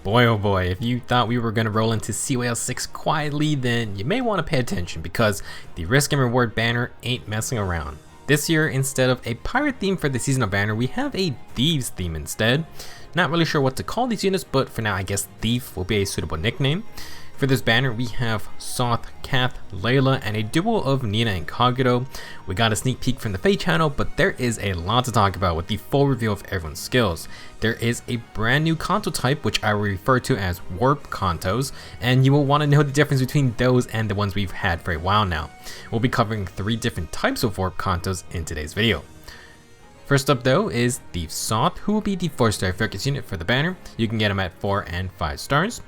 Boy oh boy, if you thought we were going to roll into COL 6 quietly, then you may want to pay attention because the risk and reward banner ain't messing around. This year, instead of a pirate theme for the seasonal banner, we have a Thieves theme instead. Not really sure what to call these units, but for now I guess Thief will be a suitable nickname. For this banner, we have Sothe, Cath, Leila, and a duo of Nina and Kagero. We got a sneak peek from the Fae channel, but there is a lot to talk about with the full reveal of everyone's skills. There is a brand new Canto type, which I will refer to as Warp Cantos, and you will want to know the difference between those and the ones we've had for a while now. We'll be covering 3 different types of Warp Cantos in today's video. First up though is the Sothe, who will be the 4-star focus unit for the banner. You can get him at 4 and 5 stars.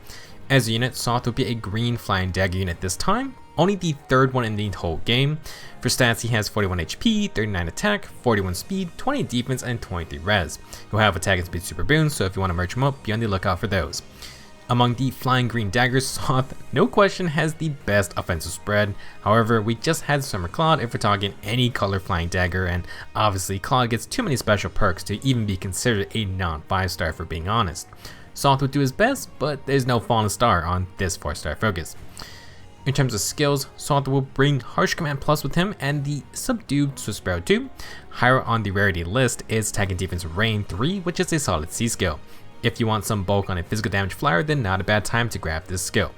As a unit, Sothe will be a green flying dagger unit this time, only the 3rd one in the whole game. For stats, he has 41 HP, 39 attack, 41 speed, 20 defense, and 23 res. He'll have attack and speed super boons, so if you want to merge him up, be on the lookout for those. Among the flying green daggers, Sothe, no question, has the best offensive spread. However, we just had Summer Claude if we're talking any color flying dagger, and obviously Claude gets too many special perks to even be considered a non-5-star for being honest. Sothe would do his best, but there's no fallen star on this 4-star focus. In terms of skills, Sothe will bring Harsh Command Plus with him and the Subdued Swift Sparrow 2. Higher on the rarity list is Attack and Defense Rain 3, which is a solid C skill. If you want some bulk on a physical damage flyer, then not a bad time to grab this skill.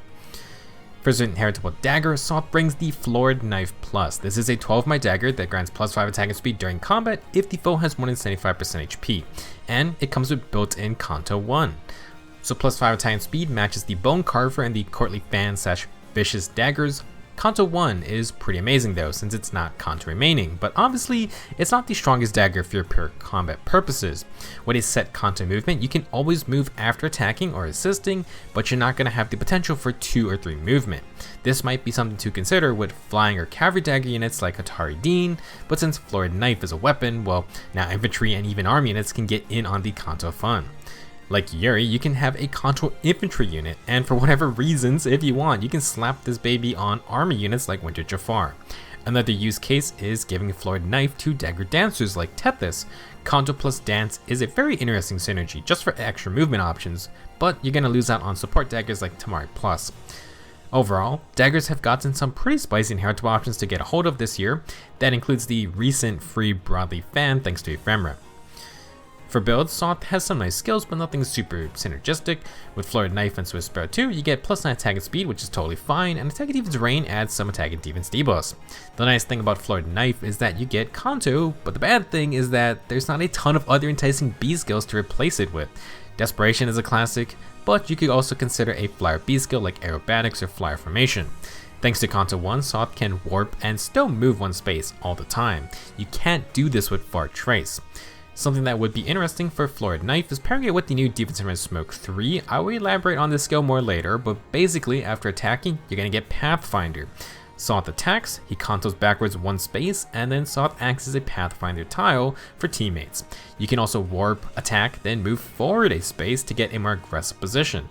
For his inheritable dagger, Sothe brings the Florid Knife Plus. This is a 12-my dagger that grants plus 5 attack and speed during combat if the foe has more than 75% HP, and it comes with built-in Canto 1. So plus 5 attack and speed matches the Bone Carver and the Courtly Fan / Vicious daggers. Canto 1 is pretty amazing though, since it's not Canto remaining, but obviously it's not the strongest dagger for your pure combat purposes. With a set Canto movement, you can always move after attacking or assisting, but you're not going to have the potential for 2 or 3 movement. This might be something to consider with flying or cavalry dagger units like Atari Dean, but since Florid Knife is a weapon, well, now infantry and even army units can get in on the Canto fun. Like Yuri, you can have a Canto infantry unit, and for whatever reasons, if you want, you can slap this baby on army units like Winter Jafar. Another use case is giving Florid Knife to dagger dancers like Tethys. Canto plus dance is a very interesting synergy just for extra movement options, but you're going to lose out on support daggers like Tamari Plus. Overall, daggers have gotten some pretty spicy inheritable options to get a hold of this year. That includes the recent free Broadly Fan thanks to Ephemera. For builds, Sothe has some nice skills, but nothing super synergistic. With Florid Knife and Swift Sparrow 2, you get plus 9 attack and speed, which is totally fine, and attack and defense rain adds some attack and defense debuffs. The nice thing about Florid Knife is that you get Canto, but the bad thing is that there's not a ton of other enticing B skills to replace it with. Desperation is a classic, but you could also consider a flyer B skill like Aerobatics or Flyer Formation. Thanks to Canto 1, Sothe can warp and still move 1 space all the time. You can't do this with Far Trace. Something that would be interesting for Florid Knife is pairing it with the new Defense and Red Smoke 3. I will elaborate on this skill more later, but basically after attacking, you're going to get Pathfinder. Sothe attacks, he Cantos backwards 1 space, and then Sothe acts as a Pathfinder tile for teammates. You can also warp, attack, then move forward a space to get a more aggressive position.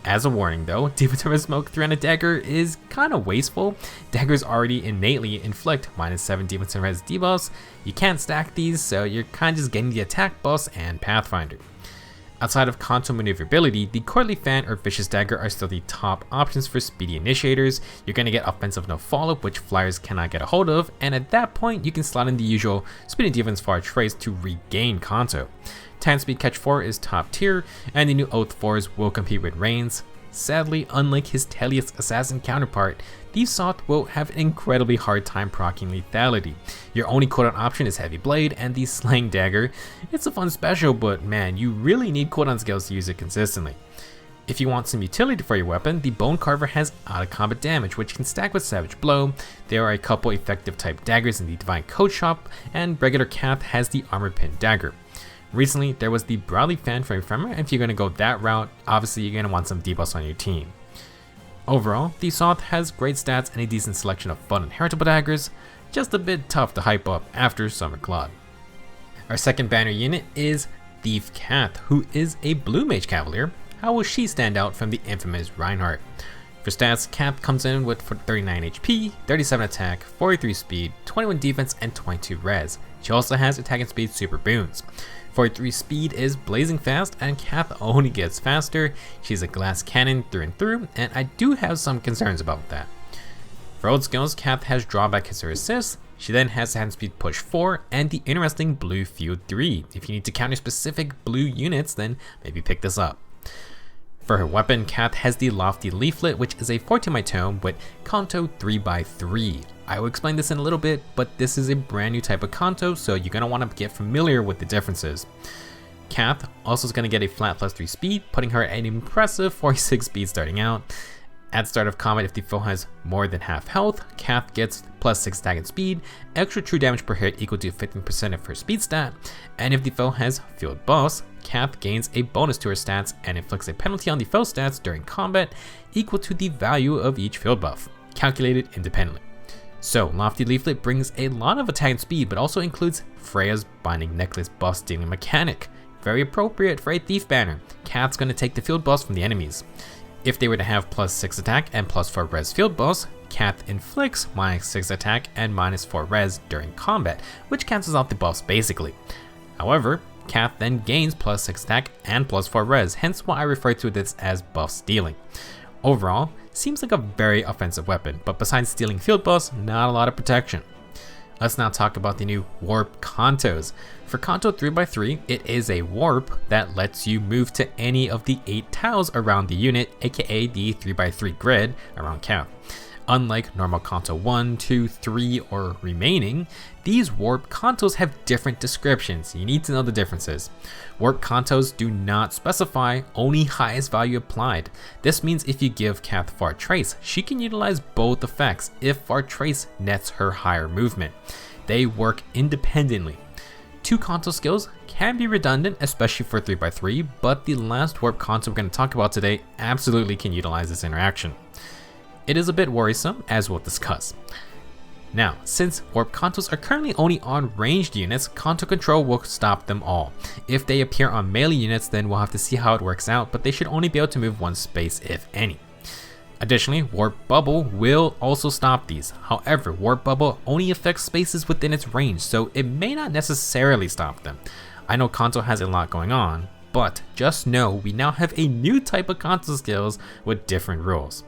As a warning though, Defense and Red Smoke 3 on a dagger is kinda wasteful. Daggers already innately inflict -7 defense and res debuffs. You can't stack these, so you're kinda just getting the attack boss and Pathfinder. Outside of Canto maneuverability, the Courtly Fan or Vicious Dagger are still the top options for speedy initiators. You're going to get offensive no follow-up, which flyers cannot get a hold of, and at that point you can slot in the usual speedy defense Far Trace to regain Canto. Time Speed Catch 4 is top tier, and the new Oath 4s will compete with Reigns. Sadly, unlike his Telius assassin counterpart, the Sothe will have an incredibly hard time proccing lethality. Your only cooldown option is Heavy Blade and the Slaying Dagger. It's a fun special, but man, you really need cooldown skills to use it consistently. If you want some utility for your weapon, the Bone Carver has out of combat damage, which can stack with Savage Blow. There are a couple effective type daggers in the Divine Coat Shop, and regular Cath has the Armored Pin Dagger. Recently, there was the Broadly Fan from Ephemera, and if you're going to go that route, obviously you're going to want some debuffs on your team. Overall, the Sothe has great stats and a decent selection of fun and heritable daggers, just a bit tough to hype up after Summer Claude. Our second banner unit is Thief Cath, who is a Blue Mage Cavalier. How will she stand out from the infamous Reinhardt? For stats, Cath comes in with 39 HP, 37 attack, 43 speed, 21 defense, and 22 res. She also has attack and speed super boons. 43 speed is blazing fast, and Cath only gets faster. She's a glass cannon through and through, and I do have some concerns about that. For old skills, Cath has drawback as her assist. She then has hand speed push 4 and the interesting blue field 3. If you need to counter specific blue units, then maybe pick this up. For her weapon, Cath has the Lofty Leaflet, which is a 14 tome with Canto 3x3. I will explain this in a little bit, but this is a brand new type of Canto, so you're going to want to get familiar with the differences. Cath also is going to get a flat +3 speed, putting her at an impressive 46 speed starting out. At start of combat, if the foe has more than half health, Cath gets +6 attack and speed, extra true damage per hit equal to 15% of her speed stat, and if the foe has field boss, Cath gains a bonus to her stats and inflicts a penalty on the foe stats during combat equal to the value of each field buff, calculated independently. So, Lofty Leaflet brings a lot of attack and speed, but also includes Freya's Binding Necklace buff stealing mechanic. Very appropriate for a Thief banner. Cath's going to take the field boss from the enemies. If they were to have +6 attack and +4 res field boss, Cath inflicts -6 attack and -4 res during combat, which cancels out the buffs basically. However, Cath then gains +6 attack and +4 res, hence why I refer to this as buff stealing. Overall, seems like a very offensive weapon, but besides stealing field buffs, not a lot of protection. Let's now talk about the new Warp Cantos. For Canto 3x3, it is a warp that lets you move to any of the 8 tiles around the unit, aka the 3x3 grid around Cath. Unlike normal Canto 1, 2, 3, or remaining, these Warp Cantos have different descriptions. You need to know the differences. Warp Cantos do not specify, only highest value applied. This means if you give Cath Far Trace, she can utilize both effects if Far Trace nets her higher movement. They work independently. 2 Canto skills can be redundant, especially for 3x3, but the last Warp Canto we're going to talk about today absolutely can utilize this interaction. It is a bit worrisome, as we'll discuss. Now, since Warp Cantos are currently only on ranged units, Canto Control will stop them all. If they appear on melee units, then we'll have to see how it works out, but they should only be able to move 1 space if any. Additionally, Warp Bubble will also stop these. However, Warp Bubble only affects spaces within its range, so it may not necessarily stop them. I know Canto has a lot going on, but just know we now have a new type of Canto skills with different rules.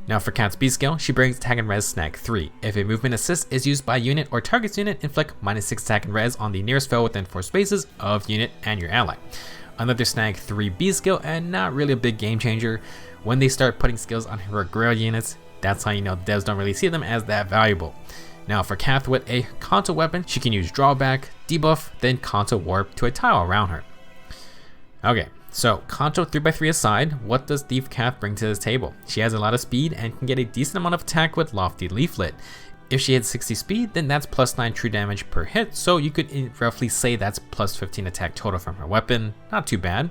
Now for Cath's B skill, she brings attack and res snag 3. If a movement assist is used by unit or target's unit, inflict -6 attack and res on the nearest foe within 4 spaces of unit and your ally. Another snag 3 B skill, and not really a big game changer. When they start putting skills on heroic guerrilla units, that's how you know devs don't really see them as that valuable. Now for Cath with a Canto weapon, she can use drawback, debuff, then Canto warp to a tile around her. Okay. So, Canto 3x3 aside, what does Thief Cath bring to this table? She has a lot of speed and can get a decent amount of attack with Lofty Leaflet. If she hits 60 speed, then that's +9 true damage per hit, so you could roughly say that's +15 attack total from her weapon. Not too bad.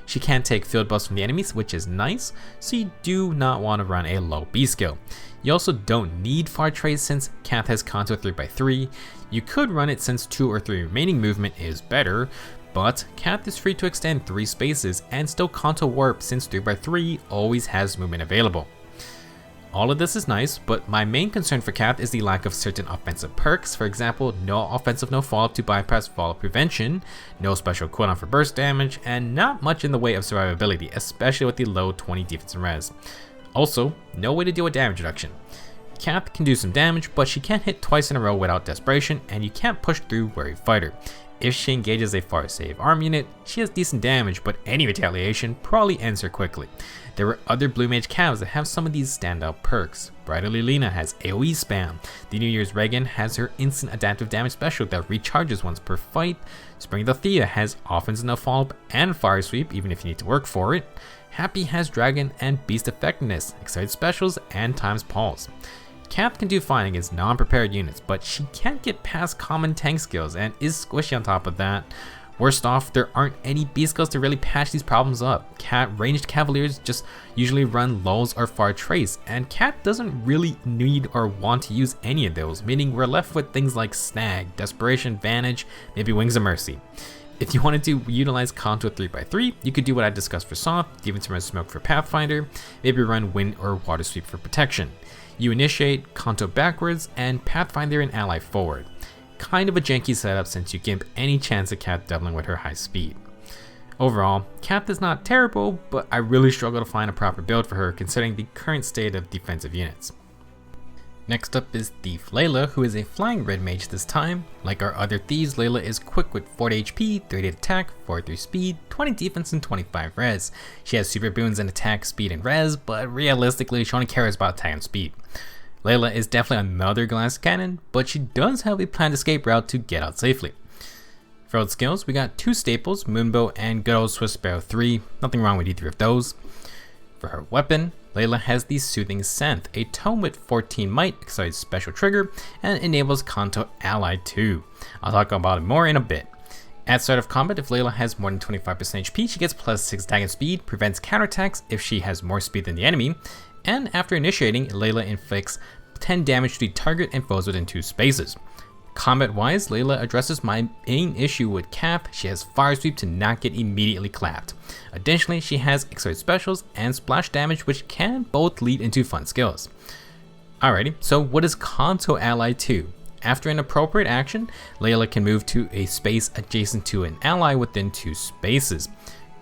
She can take field buffs from the enemies, which is nice, so you do not want to run a low B skill. You also don't need Far Trace since Cath has Canto 3x3. You could run it since 2 or 3 remaining movement is better, but Cath is free to extend 3 spaces and still Canto warp since 3x3 always has movement available. All of this is nice, but my main concern for Cath is the lack of certain offensive perks. For example, no offensive no fallout to bypass fallout prevention, no special cooldown for burst damage, and not much in the way of survivability, especially with the low 20 defense and res. Also, no way to deal with damage reduction. Cath can do some damage, but she can't hit twice in a row without desperation, and you can't push through Worried Fighter. If she engages a far save arm unit, she has decent damage, but any retaliation probably ends her quickly. There were other Blue Mage Cavs that have some of these standout perks. Brightly Leila has AoE spam. The New Year's Reagan has her instant adaptive damage special that recharges once per fight. Spring Thea has offense no follow-up and fire sweep even if you need to work for it. Happy has Dragon and Beast effectiveness, excited specials, and times pulse. Cath can do fine against non-prepared units, but she can't get past common tank skills and is squishy on top of that. Worst off, there aren't any B skills to really patch these problems up. Ranged Cavaliers just usually run lulls or Far Trace, and Cath doesn't really need or want to use any of those, meaning we're left with things like Snag, Desperation, Vantage, maybe Wings of Mercy. If you wanted to utilize Canto 3x3, you could do what I discussed for Sothe, Demons Run Smoke for Pathfinder, maybe run Wind or Water Sweep for protection. You initiate Canto backwards and Pathfinder and ally forward. Kind of a janky setup since you gimp any chance of Cath doubling with her high speed. Overall, Cath is not terrible, but I really struggle to find a proper build for her considering the current state of defensive units. Next up is Thief Leila, who is a flying red mage this time. Like our other thieves, Leila is quick with 40 HP, 30 attack, 43 speed, 20 defense, and 25 res. She has super boons in attack, speed, and res, but realistically she only cares about attack and speed. Leila is definitely another glass cannon, but she does have a planned escape route to get out safely. For old skills, we got 2 staples, Moonbow and good old Swiss Sparrow 3, nothing wrong with either of those. For her weapon, Leila has the Soothing Scent, a tome with 14 might, accelerated special trigger, and enables Canto ally 2. I'll talk about it more in a bit. At start of combat, if Leila has more than 25% HP, she gets plus 6 attack and speed, prevents counterattacks if she has more speed than the enemy, and after initiating, Leila inflicts 10 damage to the target and foes within 2 spaces. Combat-wise, Leila addresses my main issue with Cath. She has Fire Sweep to not get immediately clapped. Additionally, she has accelerated specials and splash damage, which can both lead into fun skills. Alrighty, so what is Canto ally 2? After an appropriate action, Leila can move to a space adjacent to an ally within 2 spaces.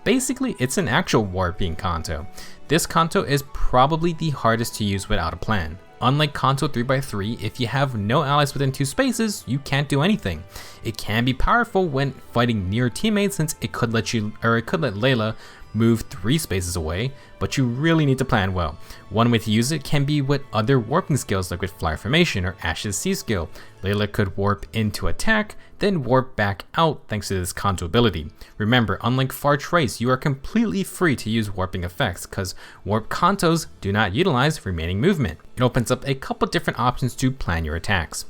Basically, it's an actual warping Canto. This Canto is probably the hardest to use without a plan. Unlike Canto 3x3, if you have no allies within 2 spaces, you can't do anything. It can be powerful when fighting near teammates since it could let Leila move 3 spaces away, but you really need to plan well. One way to use it can be with other warping skills like with Fly Formation or Ash's C skill. Leila could warp into attack, then warp back out thanks to this Canto ability. Remember, unlike Far Trace, you are completely free to use warping effects because Warp Cantos do not utilize remaining movement. It opens up a couple different options to plan your attacks.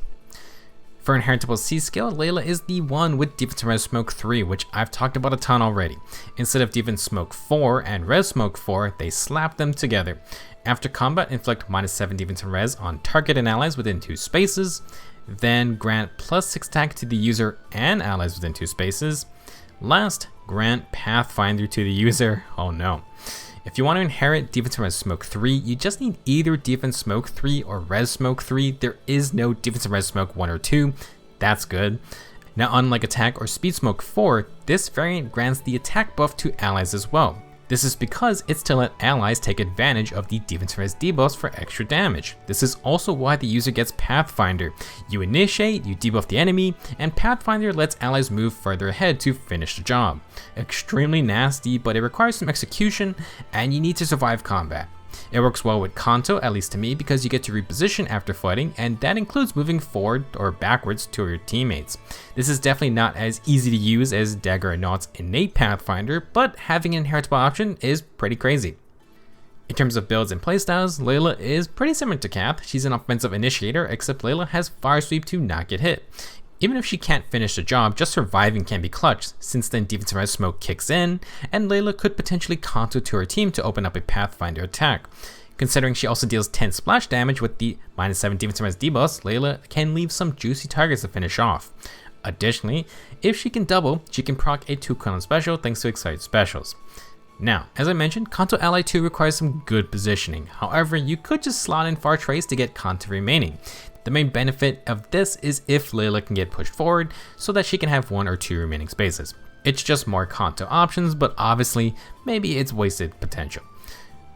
For Inheritable C skill, Leila is the one with Defense and Res Smoke 3, which I've talked about a ton already. Instead of Defense Smoke 4 and Res Smoke 4, they slap them together. After combat, inflict -7 Defense and Res on target and allies within 2 spaces, then grant plus 6 attack to the user and allies within 2 spaces. Last, grant Pathfinder to the user. Oh no. If you want to inherit Defense and Res Smoke 3, you just need either Defense Smoke 3 or Res Smoke 3. There is no Defense and Res Smoke 1 or 2. That's good. Now, unlike Attack or Speed Smoke 4, this variant grants the attack buff to allies as well. This is because it's to let allies take advantage of the Defense and Res debuffs for extra damage. This is also why the user gets Pathfinder. You initiate, you debuff the enemy, and Pathfinder lets allies move further ahead to finish the job. Extremely nasty, but it requires some execution, and you need to survive combat. It works well with Canto, at least to me, because you get to reposition after fighting, and that includes moving forward or backwards to your teammates. This is definitely not as easy to use as Dagger and Naught's innate Pathfinder, but having an inheritable option is pretty crazy. In terms of builds and playstyles, Leila is pretty similar to Cath. She's an offensive initiator, except Leila has Fire Sweep to not get hit. Even if she can't finish the job, just surviving can be clutch, since then Defense and Res Smoke kicks in, and Leila could potentially Canto to her team to open up a Pathfinder attack. Considering she also deals 10 splash damage with the -7 Defense and Res debuffs, Leila can leave some juicy targets to finish off. Additionally, if she can double, she can proc a 2-cooldown special thanks to excited specials. Now, as I mentioned, Canto Ally 2 requires some good positioning. However, you could just slot in Far Trace to get Canto remaining. The main benefit of this is if Leila can get pushed forward so that she can have 1 or 2 remaining spaces. It's just more Canto options, but obviously, maybe it's wasted potential.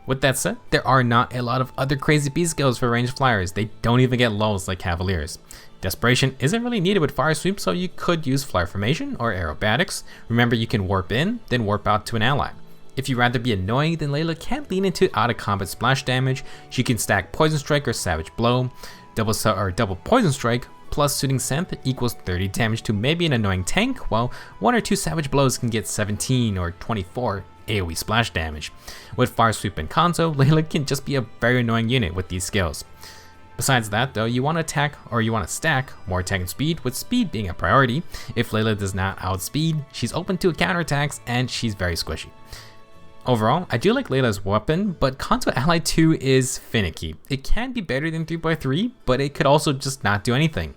With that said, there are not a lot of other crazy B skills for ranged flyers. They don't even get lulls like Cavaliers. Desperation isn't really needed with Fire Sweep, so you could use Fly Formation or Aerobatics. Remember, you can warp in, then warp out to an ally. If you'd rather be annoying, then Leila can't lean into out of combat splash damage. She can stack Poison Strike or Savage Blow. Double Poison Strike plus Soothing Scent equals 30 damage to maybe an annoying tank, while 1 or 2 Savage Blows can get 17 or 24 AoE splash damage. With Fire Sweep and Canto, Leila can just be a very annoying unit with these skills. Besides that though, you want to attack or you want to stack more attack and speed, with speed being a priority. If Leila does not outspeed, she's open to counterattacks and she's very squishy. Overall, I do like Leila's weapon, but Canto Ally 2 is finicky. It can be better than 3x3, but it could also just not do anything.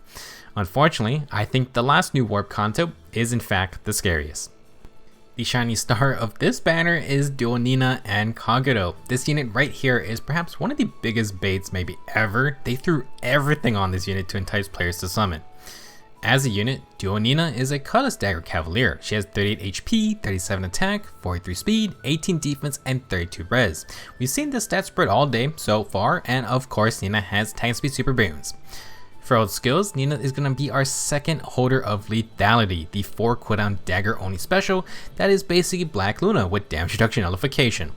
Unfortunately, I think the last new Warp Canto is in fact the scariest. The shining star of this banner is Duo Nina and Kagero. This unit right here is perhaps one of the biggest baits maybe ever. They threw everything on this unit to entice players to summon. As a unit, Duo Nina is a Cutlass Dagger Cavalier. She has 38 HP, 37 attack, 43 speed, 18 defense, and 32 res. We've seen this stat spread all day so far, and of course Nina has attack speed super boons. For old skills, Nina is going to be our second holder of Lethality, the 4 cooldown dagger only special that is basically Black Luna with damage reduction nullification.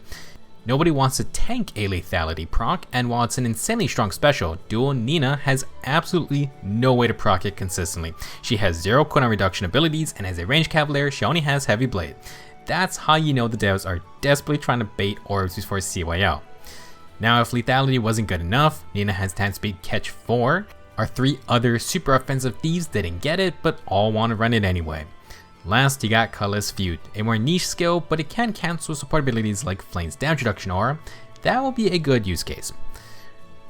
Nobody wants to tank a Lethality proc, and while it's an insanely strong special, Duo Nina has absolutely no way to proc it consistently. She has 0 cooldown reduction abilities, and as a ranged cavalier, she only has Heavy Blade. That's how you know the devs are desperately trying to bait orbs before CYL. Now if Lethality wasn't good enough, Nina has attack speed catch 4. Our 3 other super offensive thieves didn't get it, but all want to run it anyway. Last, you got Cutlass Feud, a more niche skill, but it can cancel support abilities like Flame's damage reduction aura. That will be a good use case.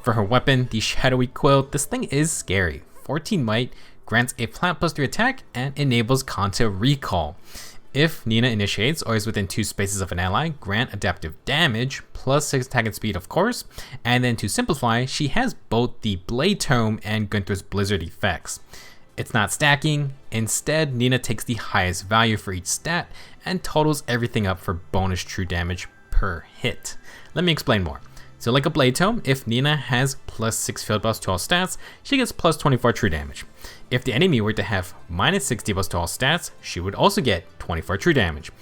For her weapon, the Shadowy Quill, this thing is scary. 14 might, grants a flat +3 attack, and enables Canto recall. If Nina initiates or is within 2 spaces of an ally, grant adaptive damage, +6 attack and speed of course, and then to simplify, she has both the Blade Tome and Gunther's Blizzard effects. It's not stacking, instead Nina takes the highest value for each stat and totals everything up for bonus true damage per hit. Let me explain more. So like a Blade Tome, if Nina has +6 field buffs to all stats, she gets +24 true damage. If the enemy were to have -6 debuffs to all stats, she would also get 24 true damage.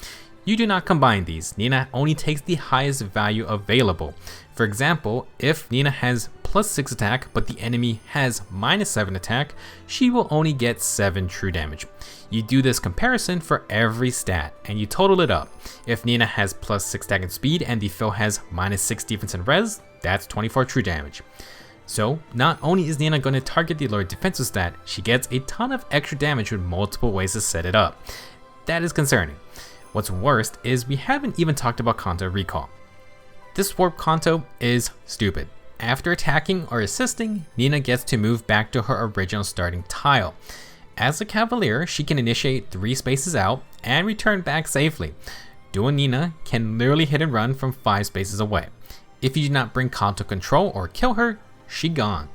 You do not combine these, Nina only takes the highest value available. For example, if Nina has +6 attack but the enemy has -7 attack, she will only get 7 true damage. You do this comparison for every stat and you total it up. If Nina has +6 attack and speed and the foe has -6 defense and res, that's 24 true damage. So not only is Nina going to target the lower defensive stat, she gets a ton of extra damage with multiple ways to set it up. That is concerning. What's worst is we haven't even talked about Canto recall. This Warp Canto is stupid. After attacking or assisting, Nina gets to move back to her original starting tile. As a Cavalier, she can initiate 3 spaces out and return back safely. Duo Nina can literally hit and run from 5 spaces away. If you do not bring Canto control or kill her, she gone.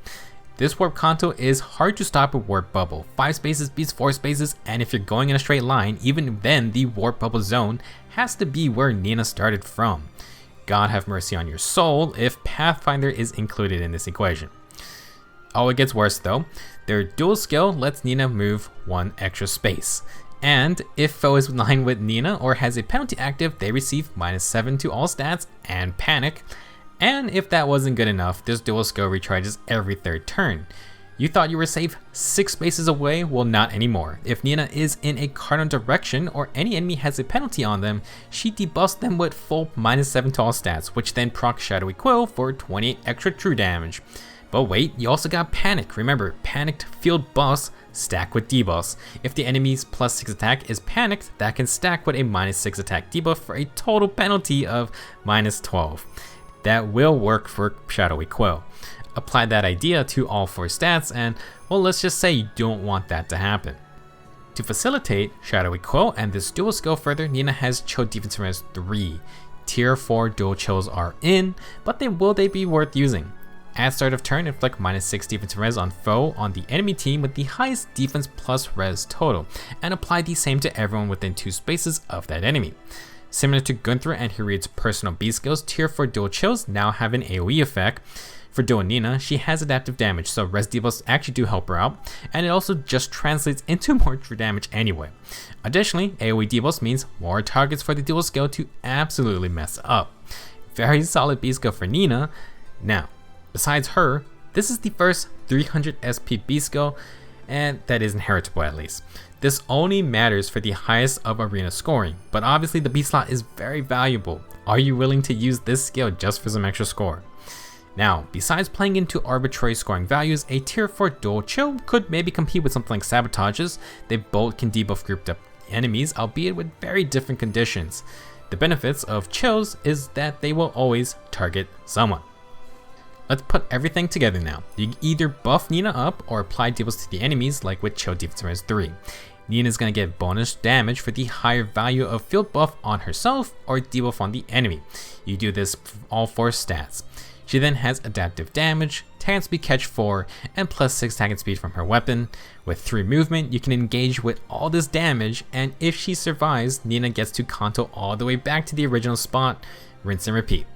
This Warp Canto is hard to stop with Warp Bubble. 5 spaces beats 4 spaces, and if you're going in a straight line, even then the Warp Bubble zone has to be where Nina started from. God have mercy on your soul if Pathfinder is included in this equation. Oh, it gets worse though. Their dual skill lets Nina move 1 extra space. And if foe is in line with Nina or has a penalty active, they receive -7 to all stats and panic. And if that wasn't good enough, this dual skill recharges every 3rd turn. You thought you were safe 6 spaces away? Well, not anymore. If Nina is in a cardinal direction or any enemy has a penalty on them, she debuffs them with full -7 to all stats, which then procs Shadowy Quill for 28 extra true damage. But wait, you also got Panic. Remember, panicked field buffs stack with debuffs. If the enemy's +6 attack is panicked, that can stack with a -6 attack debuff for a total penalty of -12. That will work for Shadowy Quill. Apply that idea to all 4 stats and, well, let's just say you don't want that to happen. To facilitate Shadowy Quill and this dual skill further, Nina has Chill Defense Res 3. Tier 4 dual chills are in, but will they be worth using? At start of turn, inflict -6 defense res on foe on the enemy team with the highest defense plus res total, and apply the same to everyone within 2 spaces of that enemy. Similar to Gunther and Hirid's personal B skills, tier 4 dual chills now have an AoE effect. For Duo Nina, she has adaptive damage, so res debuffs actually do help her out, and it also just translates into more true damage anyway. Additionally, AoE debuffs means more targets for the dual skill to absolutely mess up. Very solid B skill for Nina. Now, besides her, this is the first 300 SP B skill, and that is inheritable at least. This only matters for the highest of arena scoring, but obviously the B slot is very valuable. Are you willing to use this skill just for some extra score? Now, besides playing into arbitrary scoring values, a tier 4 dual chill could maybe compete with something like Sabotages. They both can debuff grouped up enemies, albeit with very different conditions. The benefits of chills is that they will always target someone. Let's put everything together now. You can either buff Nina up or apply debuffs to the enemies like with Chill Defense Res 3. Nina's gonna get bonus damage for the higher value of field buff on herself or debuff on the enemy. You do this for all 4 stats. She then has adaptive damage, target speed catch 4, and plus 6 target speed from her weapon. With 3 movement, you can engage with all this damage, and if she survives, Nina gets to Canto all the way back to the original spot, rinse and repeat.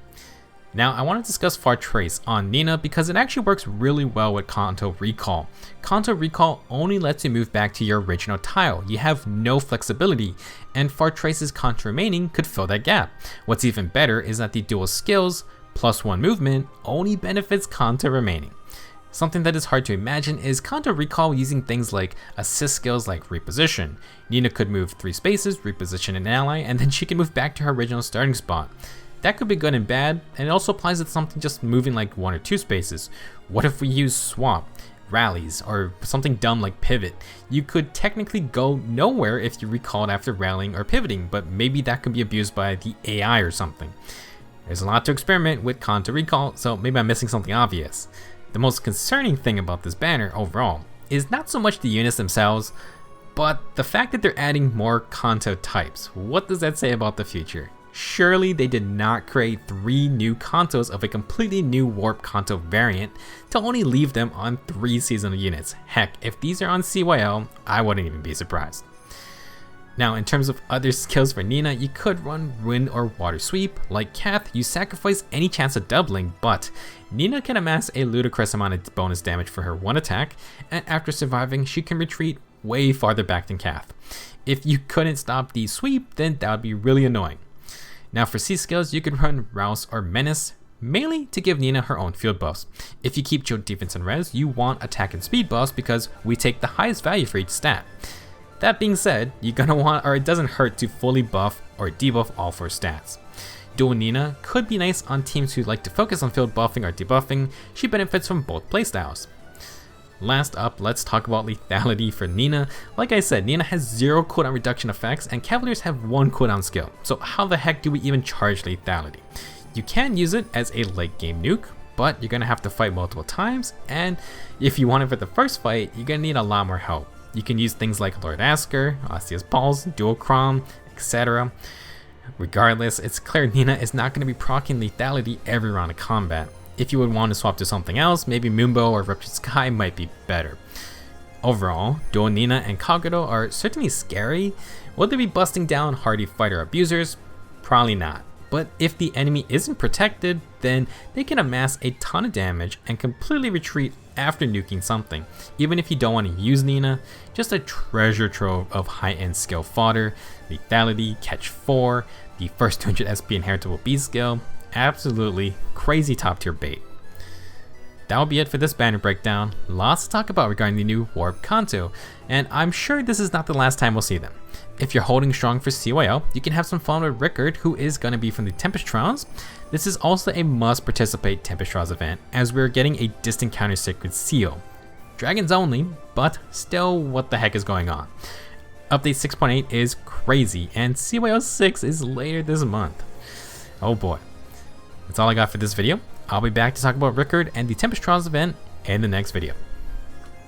Now I want to discuss Fortrace on Nina because it actually works really well with Canto Recall. Canto Recall only lets you move back to your original tile. You have no flexibility, and Fortrace's Canto Remaining could fill that gap. What's even better is that the dual skills plus 1 movement only benefits Canto Remaining. Something that is hard to imagine is Canto Recall using things like assist skills like reposition. Nina could move 3 spaces, reposition an ally, and then she can move back to her original starting spot. That could be good and bad, and it also applies to something just moving like 1 or 2 spaces. What if we use swap, rallies, or something dumb like pivot? You could technically go nowhere if you recalled after rallying or pivoting, but maybe that could be abused by the AI or something. There's a lot to experiment with Canto Recall, so maybe I'm missing something obvious. The most concerning thing about this banner overall is not so much the units themselves, but the fact that they're adding more Canto types. What does that say about the future? Surely they did not create 3 new Cantos of a completely new Warp Canto variant to only leave them on 3 seasonal units. Heck, if these are on CYL, I wouldn't even be surprised. Now in terms of other skills for Nina, you could run Wind or Water Sweep. Like Cath, you sacrifice any chance of doubling, but Nina can amass a ludicrous amount of bonus damage for her 1 attack, and after surviving, she can retreat way farther back than Cath. If you couldn't stop the sweep, then that would be really annoying. Now for C skills, you could run Rouse or Menace, mainly to give Nina her own field buffs. If you keep Joe defense and res, you want attack and speed buffs because we take the highest value for each stat. That being said, you're gonna want, or it doesn't hurt to fully buff or debuff all 4 stats. Duo Nina could be nice on teams who like to focus on field buffing or debuffing. She benefits from both playstyles. Last up, let's talk about lethality for Nina. Like I said, Nina has 0 cooldown reduction effects and Cavaliers have 1 cooldown skill. So how the heck do we even charge lethality? You can use it as a late game nuke, but you're gonna have to fight multiple times, and if you want it for the first fight, you're gonna need a lot more help. You can use things like Lord Asker, Osteus Pulse, Dual Chrom, etc. Regardless, it's clear Nina is not gonna be proccing lethality every round of combat. If you would want to swap to something else, maybe Moonbow or Ruptured Sky might be better. Overall, Duo Nina and Kagero are certainly scary. Will they be busting down hardy fighter abusers? Probably not. But if the enemy isn't protected, then they can amass a ton of damage and completely retreat after nuking something. Even if you don't want to use Nina, just a treasure trove of high-end skill fodder, lethality, catch 4, the first 200 SP inheritable B skill. Absolutely crazy top tier bait. That will be it for this banner breakdown. Lots to talk about regarding the new Warp Canto, and I'm sure this is not the last time we'll see them. If you're holding strong for CYL, you can have some fun with Rickard, who is going to be from the Tempest Trials. This is also a must participate Tempest Trials event, as we're getting a Distant Counter Sacred Seal. Dragons only, but still, what the heck is going on? Update 6.8 is crazy, and CYL 6 is later this month. Oh boy. That's all I got for this video. I'll be back to talk about Rickard and the Tempest Trials event in the next video.